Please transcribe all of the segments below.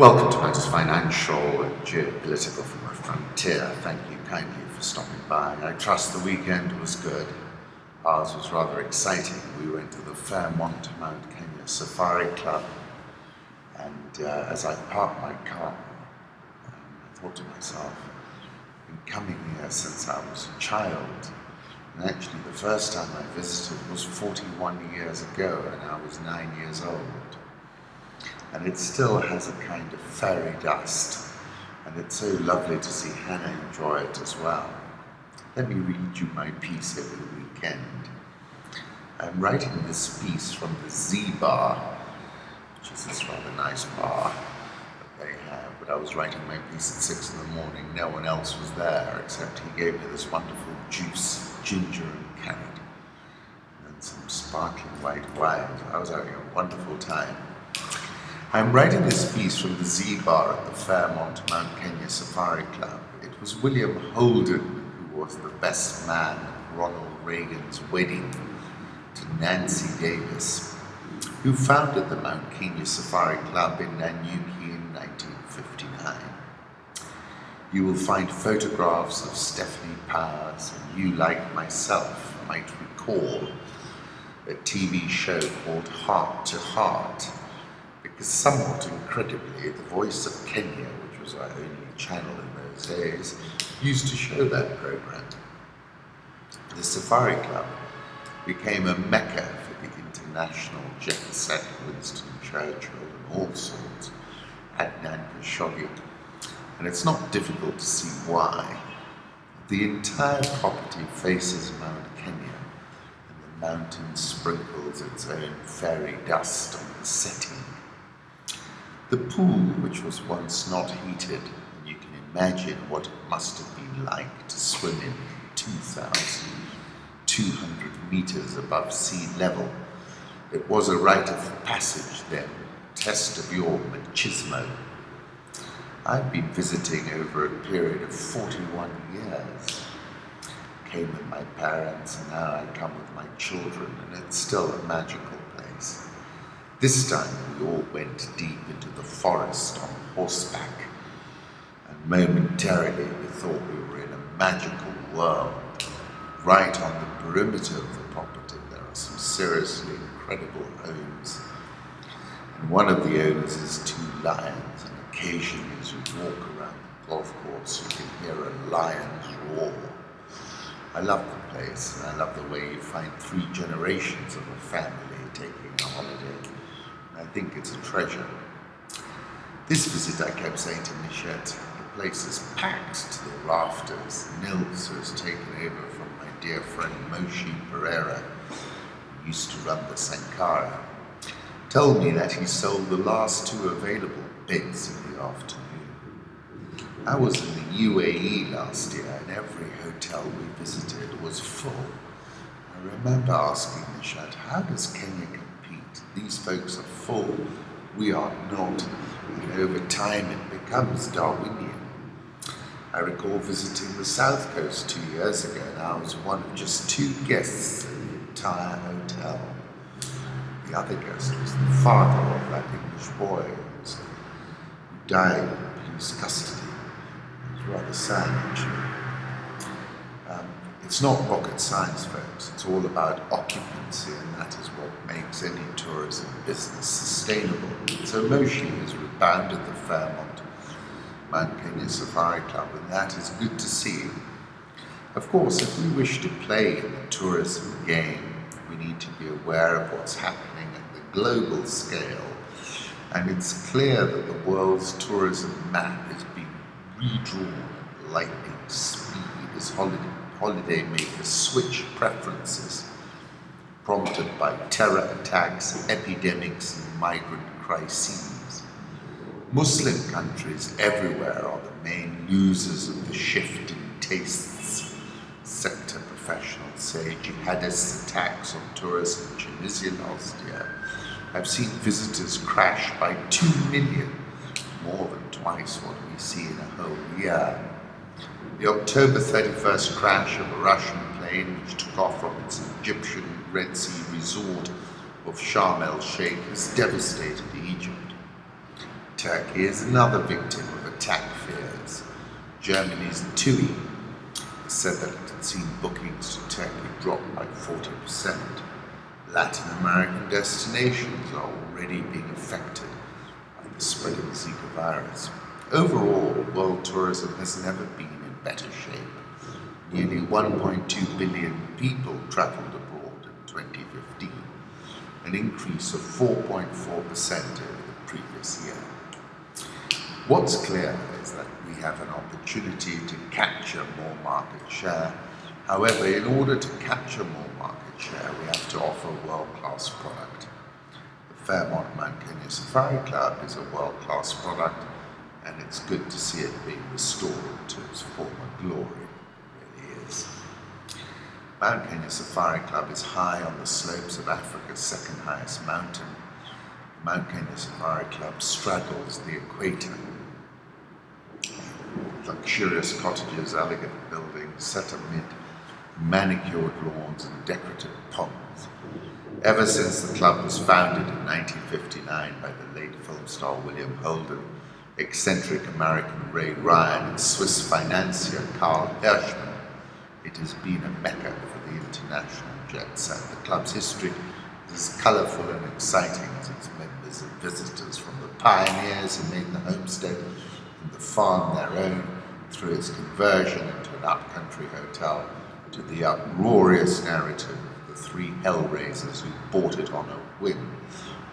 Welcome to Matters Financial and Geopolitical from the Frontier. Thank you kindly for stopping by. I trust the weekend was good. Ours was rather exciting. We went to the Fairmont Mount Kenya Safari Club, and as I parked my car, I thought to myself, I've been coming here since I was a child, and actually the first time I visited was 41 years ago, and I was 9 years old. And it still has a kind of fairy dust, and it's so lovely to see Hannah enjoy it as well. Let me read you my piece over the weekend. I'm writing this piece from the Z Bar, which is this rather nice bar that they have, but I was writing my piece at 6 in the morning. No one else was there, except he gave me this wonderful juice, ginger and carrot, and some sparkling white wine. I was having a wonderful time. I'm writing this piece from the Z Bar at the Fairmont Mount Kenya Safari Club. It was William Holden who was the best man at Ronald Reagan's wedding to Nancy Davis, who founded the Mount Kenya Safari Club in Nanyuki in 1959. You will find photographs of Stephanie Powers, and you, like myself, might recall a TV show called Heart to Heart, because somewhat incredibly, the Voice of Kenya, which was our only channel in those days, used to show that program. The Safari Club became a mecca for the international jet set, Winston Churchill and all sorts, Adnan Khashoggi, and it's not difficult to see why. The entire property faces Mount Kenya, and the mountain sprinkles its own fairy dust on the setting. The pool, which was once not heated, and you can imagine what it must have been like to swim in 2,200 meters above sea level. It was a rite of passage then, test of your machismo. I've been visiting over a period of 41 years. Came with my parents, and now I come with my children, and it's still a magical place. This time we all went deep into the forest on horseback, and momentarily we thought we were in a magical world. Right on the perimeter of the property there are some seriously incredible homes, and one of the owners is 2 lions, and occasionally as you walk around the golf course you can hear a lion's roar. I love the place, and I love the way you find 3 generations of a family taking a holiday. I think it's a treasure. This visit, I kept saying to Nishat, the place is packed to the rafters. Nils, who has taken over from my dear friend Moshe Pereira, who used to run the Sankara, told me that he sold the last 2 available beds in the afternoon. I was in the UAE last year, and every hotel we visited was full. I remember asking Nishat, how does Kenya compete? These folks are full, we are not, and over time it becomes Darwinian. I recall visiting the South Coast 2 years ago, and I was one of just 2 guests in the entire hotel. The other guest was the father of that English boy who died in police custody. It was rather sad, actually. It's not rocket science, folks. It's all about occupancy, and that is what makes any tourism business sustainable. So Moshe has rebounded the Fairmont Mount Kenya Safari Club, and that is good to see. Of course, if we wish to play in the tourism game, we need to be aware of what's happening at the global scale. And it's clear that the world's tourism map is being redrawn at lightning speed as holidaymakers switch preferences, prompted by terror attacks, epidemics, and migrant crises. Muslim countries everywhere are the main losers of the shift in tastes. Sector professionals say jihadist attacks on tourists in Tunisia last year have seen visitors crash by 2 million, more than twice what we see in a whole year. The October 31st crash of a Russian plane which took off from its Egyptian Red Sea resort of Sharm el-Sheikh has devastated Egypt. Turkey is another victim of attack fears. Germany's TUI said that it had seen bookings to Turkey drop by 40%. Latin American destinations are already being affected by the spread of the Zika virus. Overall, world tourism has never been in better shape. Nearly 1.2 billion people travelled abroad in 2015, an increase of 4.4% over the previous year. What's clear is that we have an opportunity to capture more market share. However, in order to capture more market share, we have to offer a world-class product. The Fairmont Mount Kenya Safari Club is a world-class product, and it's good to see it being restored to its former glory. It really is. Mount Kenya Safari Club is high on the slopes of Africa's second highest mountain. Mount Kenya Safari Club straddles the equator. Luxurious cottages, elegant buildings set amid manicured lawns and decorative ponds. Ever since the club was founded in 1959 by the late film star William Holden, eccentric American Ray Ryan, and Swiss financier Karl Hirschman, it has been a mecca for the international jet set. The club's history is as colourful and exciting as its members and visitors, from the pioneers who made the homestead and the farm their own, through its conversion into an upcountry hotel, to the uproarious narrative of the three hellraisers who bought it on a whim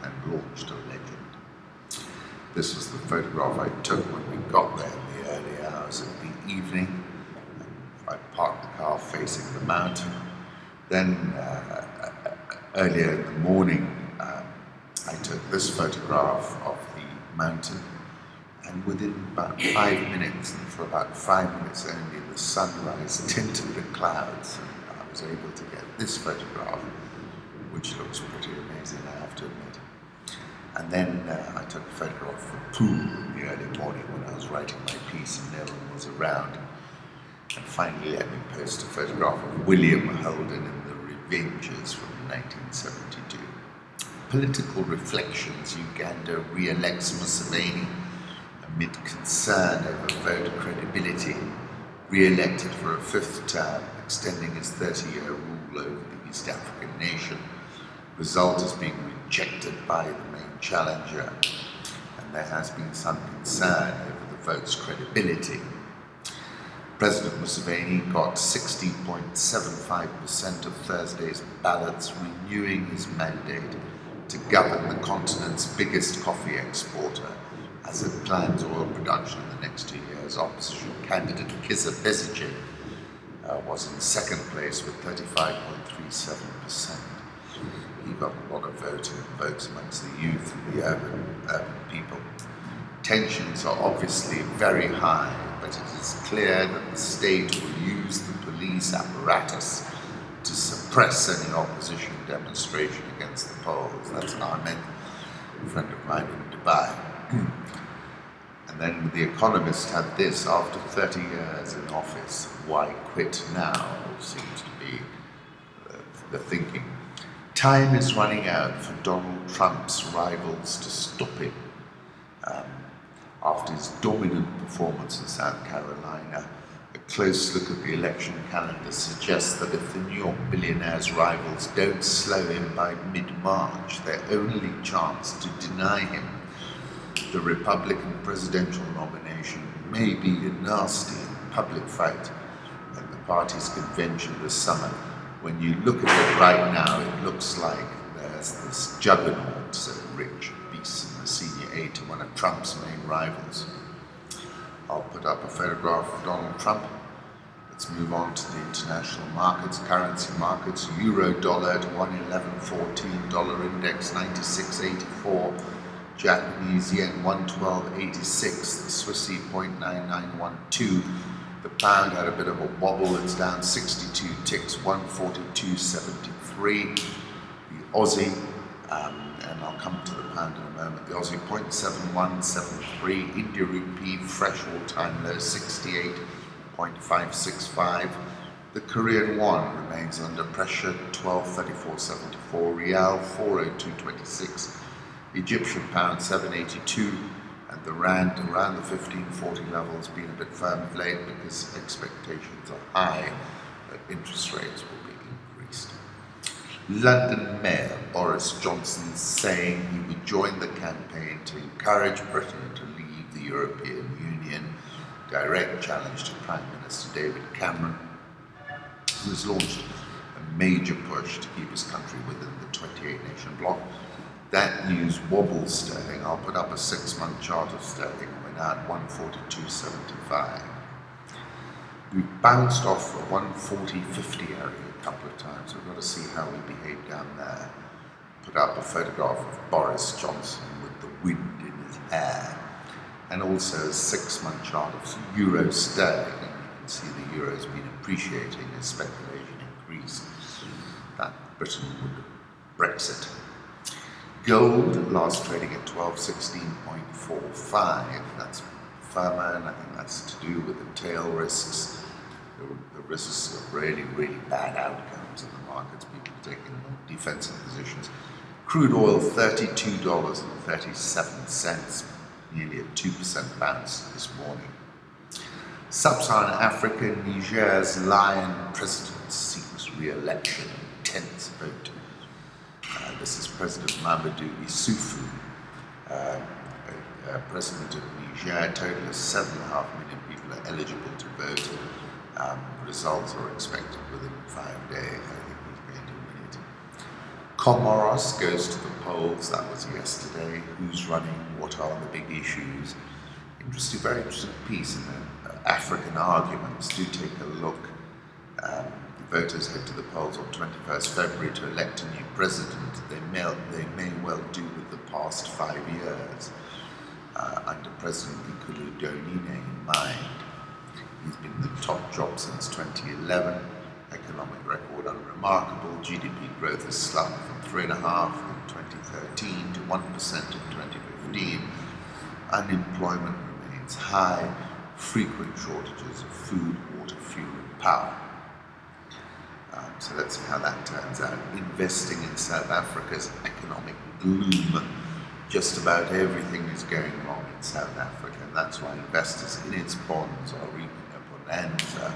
and launched a legend. This was the photograph I took when we got there in the early hours of the evening. I parked the car facing the mountain. Then, earlier in the morning, I took this photograph of the mountain, and within about 5 minutes, and for about 5 minutes only, the sunrise tinted the clouds, and I was able to get this photograph, which looks pretty amazing, I have to admit. And then I took a photograph of the pool in the early morning when I was writing my piece and no one was around. And finally, let me post a photograph of William Holden in The Revengers from 1972. Political reflections: Uganda re-elects Museveni amid concern over voter credibility. Re-elected for a 5th term, extending his 30-year rule over the East African nation. Result is being rejected by the main challenger, and there has been some concern over the vote's credibility. President Museveni got 60.75% of Thursday's ballots, renewing his mandate to govern the continent's biggest coffee exporter, as it plans oil production in the next 2 years. Opposition candidate Kizza Besigye was in second place with 35.37%. He got a lot of votes amongst the youth and the urban people. Tensions are obviously very high, but it is clear that the state will use the police apparatus to suppress any opposition demonstration against the polls. That's Ahmed, a friend of mine in Dubai. And then The Economist had this: after 30 years in office, why quit now? Seems to be the thinking. Time is running out for Donald Trump's rivals to stop him. After his dominant performance in South Carolina, a close look at the election calendar suggests that if the New York billionaire's rivals don't slow him by mid-March, their only chance to deny him the Republican presidential nomination may be a nasty and public fight at the party's convention this summer. When you look at it right now, it looks like there's this Juggernaut, so rich beast in the senior aide to one of Trump's main rivals. I'll put up a photograph of Donald Trump. Let's move on to the international markets, currency markets. Euro dollar at 111.14, dollar index 96.84, Japanese yen 112.86, the Swissy 0.9912. The pound had a bit of a wobble, it's down 62 ticks, 142.73. The Aussie, and I'll come to the pound in a moment, the Aussie 0.7173, India rupee, fresh all-time low 68.565. The Korean won remains under pressure, 1234.74, Rial 402.26, Egyptian pound 782, and the rand around the 1540 level has been a bit firm of late because expectations are high that interest rates will be increased. London Mayor Boris Johnson saying he would join the campaign to encourage Britain to leave the European Union. Direct challenge to Prime Minister David Cameron, who has launched a major push to keep his country within the 28-nation bloc. That news wobbles sterling. I'll put up a 6-month chart of sterling. We're now at 142.75. We've bounced off a 140.50 area a couple of times. We've got to see how we behave down there. Put up a photograph of Boris Johnson with the wind in his hair, and also a 6-month chart of euro sterling. And you can see the euro's been appreciating as speculation increased that Britain would Brexit. Gold last trading at 1216.45. That's firmer, and I think that's to do with the tail risks. The risks of really, really bad outcomes in the markets, people taking defensive positions. Crude oil, $32.37, nearly a 2% bounce this morning. Sub-Saharan Africa, Niger's lion president seeks re-election, intense vote. This is President Mamadou Issoufou, president of Niger. A total of 7.5 million people are eligible to vote. Results are expected within 5 days. I think he's going to win it. Comoros goes to the polls. That was yesterday. Who's running? What are the big issues? Interesting, very interesting piece in the African arguments. Do take a look. Voters head to the polls on 21st February to elect a new president. They may well do with the past 5 years under President Ikulu Donine in mind. He's been the top job since 2011. Economic record unremarkable. GDP growth has slumped from 3.5% in 2013 to 1% in 2015. Unemployment remains high. Frequent shortages of food, water, fuel, and power. So let's see how that turns out. Investing in South Africa's economic gloom. Just about everything is going wrong in South Africa, and that's why investors in its bonds are reaping a bonanza.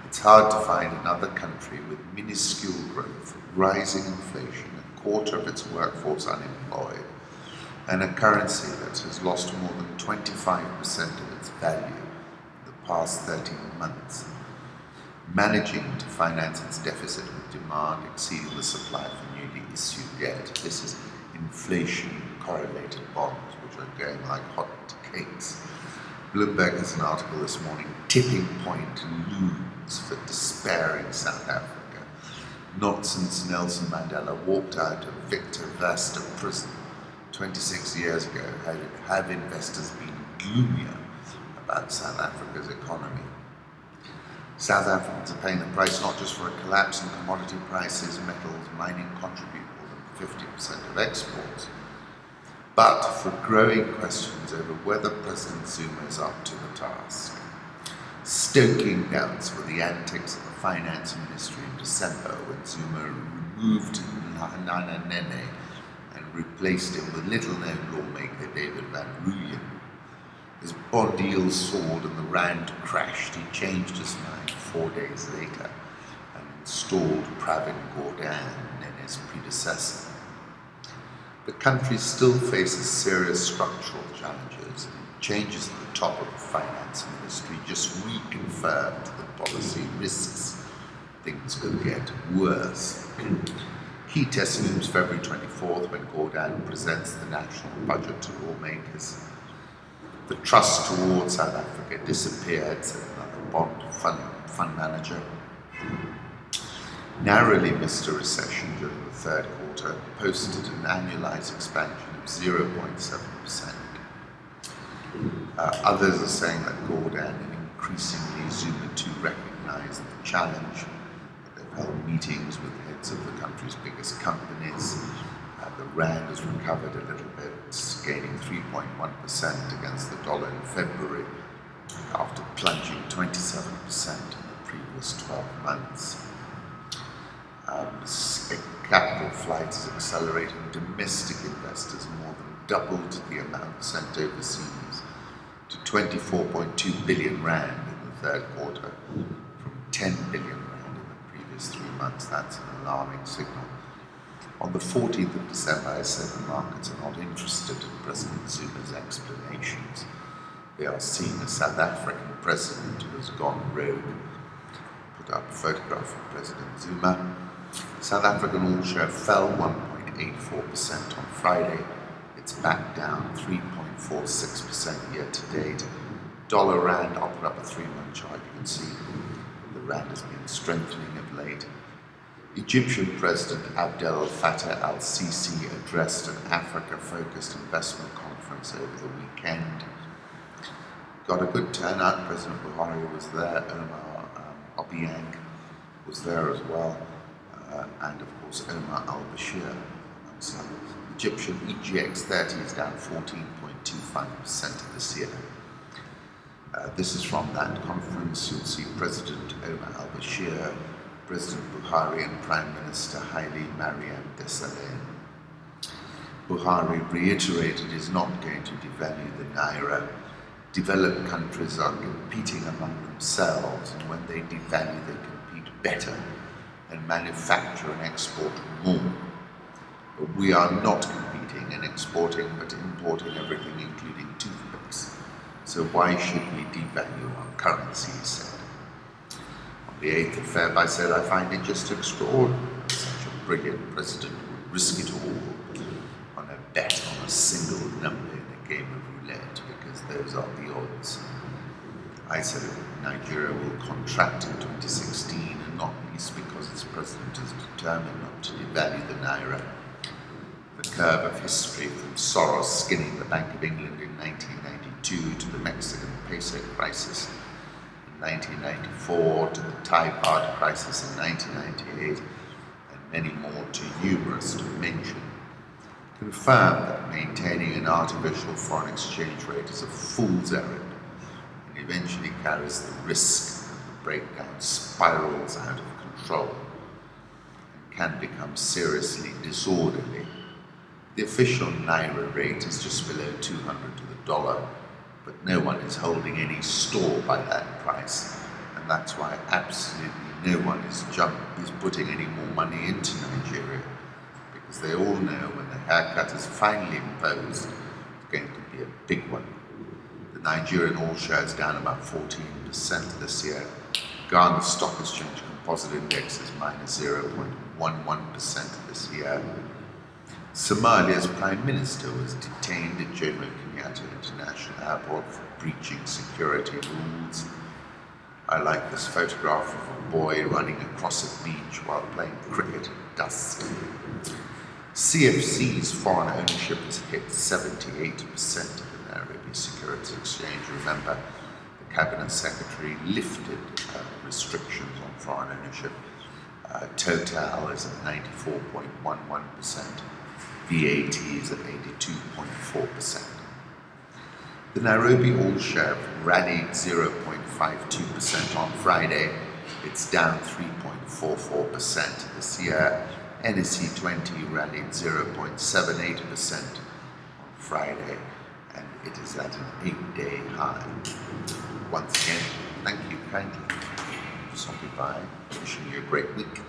It's hard to find another country with minuscule growth, rising inflation, a quarter of its workforce unemployed, and a currency that has lost more than 25% of its value in the past 13 months. Managing to finance its deficit with demand exceeding the supply for newly issued debt. This is inflation-correlated bonds, which are going like hot cakes. Bloomberg has an article this morning, tipping point looms for despairing South Africa. Not since Nelson Mandela walked out of Victor Verster prison 26 years ago have investors been gloomier about South Africa's economy. South Africans are paying the price not just for a collapse in commodity prices, metals, mining contribute more than 50% of exports, but for growing questions over whether President Zuma is up to the task. Stoking doubts were the antics of the finance ministry in December when Zuma removed Naira and replaced him with little-known lawmaker David Van Rooyen. His bond yield soared and the rand crashed. He changed his mind 4 days later and installed Pravin Gordhan, Nene's predecessor. The country still faces serious structural challenges. Changes at the top of the finance ministry just reconfirmed the policy risks. Things could get worse. Key test looms February 24th when Gordhan presents the national budget to lawmakers. The trust towards South Africa disappeared, said another bond fund manager. Narrowly missed a recession during the third quarter, posted an annualized expansion of 0.7%. Others are saying that Gordhan and increasingly Zuma too recognize the challenge. They've held meetings with heads of the country's biggest companies. The rand has recovered a little bit, gaining 3.1% against the dollar in February, after plunging 27% in the previous 12 months. Capital flight is accelerating. Domestic investors more than doubled the amount sent overseas to 24.2 billion rand in the third quarter from 10 billion rand in the previous 3 months. That's an alarming signal. On the 14th of December, I said the markets are not interested in President Zuma's explanations. They are seeing a South African president who has gone rogue. Put up a photograph of President Zuma. South African all-share fell 1.84% on Friday. It's back down 3.46% year to date. Dollar rand, I'll put up a 3-month chart. You can see the rand has been strengthening of late. Egyptian President Abdel Fattah al-Sisi addressed an Africa-focused investment conference over the weekend. Got a good turnout. President Buhari was there. Omar Obiang was there as well. And of course Omar al-Bashir amongst others. Egyptian EGX 30 is down 14.25% this year. This is from that conference. You'll see President Omar al-Bashir, President Buhari and Prime Minister Haile Mariam Desalegn. Buhari reiterated he's not going to devalue the Naira. Developed countries are competing among themselves, and when they devalue, they compete better and manufacture and export more. But we are not competing and exporting, but importing everything, including toothpicks. So why should we devalue our currency, he said. On the 8th of Feb, I said, I find it just extraordinary. Such a brilliant president would risk it all on a bet on a single number in a game of roulette, because those are the odds. I said Nigeria will contract in 2016, and not least because its president is determined not to devalue the Naira. The curve of history, from Soros skinning the Bank of England in 1992 to the Mexican peso crisis in 1994 to the Thai baht crisis in 1998, and many more too numerous to mention, confirm that maintaining an artificial foreign exchange rate is a fool's errand and eventually carries the risk that the breakdown spirals out of control and can become seriously disorderly. The official Naira rate is just below 200 to the dollar, but no one is holding any store by that price, and that's why absolutely no one is putting any more money into Nigeria, because they all know when the haircut is finally imposed, it's going to be a big one. The Nigerian all-share is down about 14% this year. Ghana Stock Exchange Composite Index is minus 0.11% this year. Somalia's Prime Minister was detained at Jomo Kenyatta International Airport for breaching security rules. I like this photograph of a boy running across a beach while playing cricket at dusk. CFC's foreign ownership has hit 78% of the Nairobi Securities Exchange. Remember, the Cabinet Secretary lifted restrictions on foreign ownership. Total is at 94.11%. VAT is at 82.4%. The Nairobi all-share rallied 0.52% on Friday. It's down 3.44% this year. NSE 20 rallied 0.78% on Friday, and it is at an 8-day high. Once again, thank you kindly for stopping by. Wishing you a great week.